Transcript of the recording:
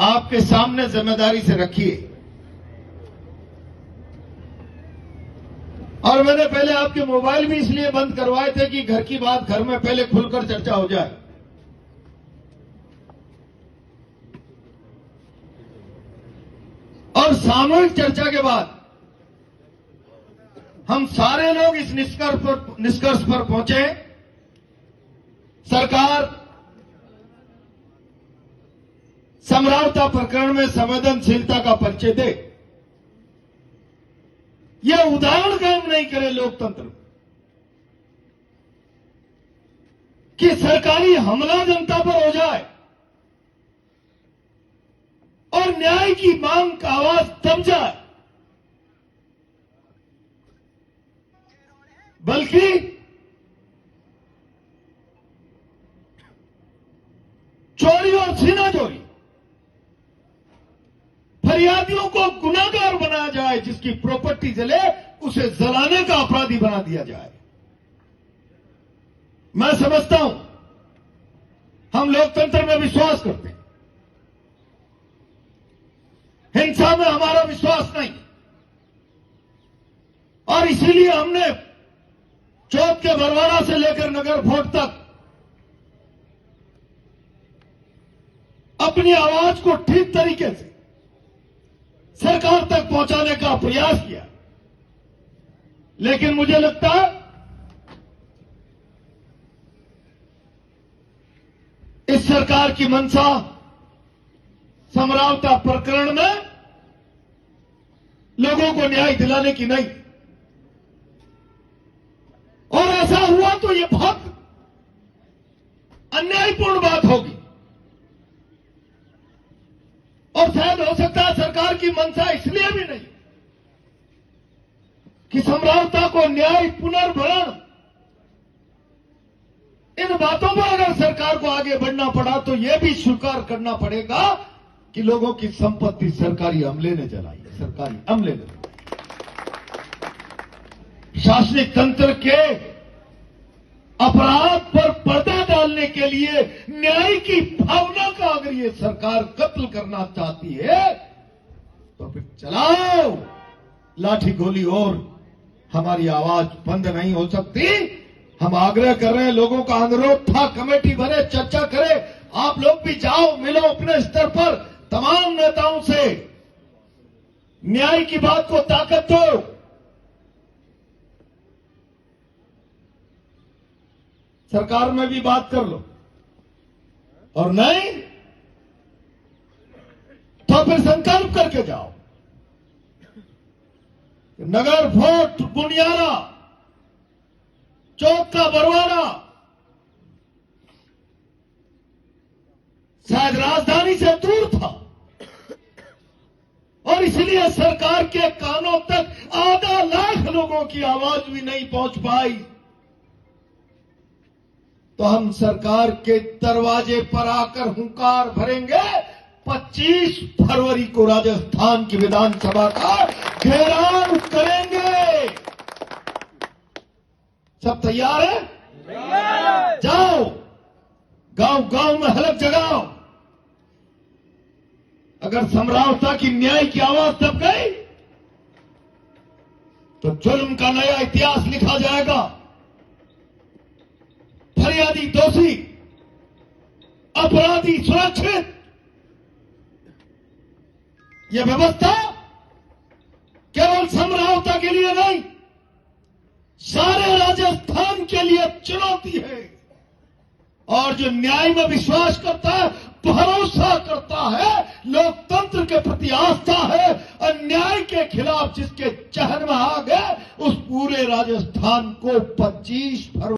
आपके सामने जिम्मेदारी से रखी है। और मैंने पहले आपके मोबाइल भी इसलिए बंद करवाए थे कि घर की बात घर में पहले खुलकर चर्चा हो जाए। और सामूहिक चर्चा के बाद हम सारे लोग इस निष्कर्ष पर पहुंचे, सरकार समरावता प्रकरण में संवेदनशीलता का परिचय दे। यह उदाहरण काम नहीं करे लोकतंत्र कि सरकारी हमला जनता पर हो जाए और न्याय की मांग का आवाज दब जाए, बल्कि चोरी और सीनाजोरी फरियादियों को गुनाहगार बनाया जाए, जिसकी प्रॉपर्टी जले उसे जलाने का अपराधी बना दिया जाए। मैं समझता हूं हम लोकतंत्र में विश्वास करते हैं, हिंसा में हमारा विश्वास नहीं, और इसीलिए हमने चौथ के बरवाड़ा से लेकर नगर फोर्ट तक अपनी आवाज को ठीक तरीके से सरकार तक पहुंचाने का प्रयास किया। लेकिन मुझे लगता है इस सरकार की मंशा समरावता प्रकरण में लोगों को न्याय दिलाने की नहीं, और ऐसा हुआ तो ये बहुत अन्यायपूर्ण बात होगी। और शायद हो सकता है सरकार की मंशा इसलिए भी नहीं कि समरावता को न्याय पुनर्भरण, इन बातों पर अगर सरकार को आगे बढ़ना पड़ा तो यह भी स्वीकार करना पड़ेगा कि लोगों की संपत्ति सरकारी अमले ने जलाई है, सरकारी अमले ने। शासनिक तंत्र के अपराध पर पर्दा डालने के लिए न्याय की भावना का अगर ये सरकार कत्ल करना चाहती है तो फिर चलाओ लाठी गोली, और हमारी आवाज बंद नहीं हो सकती। हम आग्रह कर रहे हैं, लोगों का अनुरोध था कमेटी बने, चर्चा करे, आप लोग भी जाओ, मिलो अपने स्तर पर तमाम नेताओं से, न्याय की बात को ताकत दो। सरकार में भी बात कर लो, और नहीं तो फिर संकल्प करके जाओ। नगर फोर्ट, बुनियारा, चौथ का बरवाड़ा शायद राजधानी से दूर था, और इसलिए सरकार के कानों तक आधा लाख लोगों की आवाज भी नहीं पहुंच पाई। तो हम सरकार के दरवाजे पर आकर हुंकार भरेंगे, 25 फरवरी को राजस्थान की विधानसभा का घेराव करेंगे। सब तैयार है? जाओ, गांव गांव में हलक जगाओ। अगर समरावता की न्याय की आवाज दब गई तो जुल्म का नया इतिहास लिखा जाएगा। फरियादी दोषी, अपराधी सुरक्षित। यह व्यवस्था केवल समरावता के लिए नहीं, सारे राजस्थान के लिए चुनौती है। और जो न्याय में विश्वास करता है, भरोसा करता है, लोकतंत्र के प्रति आस्था है, अन्याय के खिलाफ जिसके चहर में आ गए, उस पूरे राजस्थान को 25 फरवरी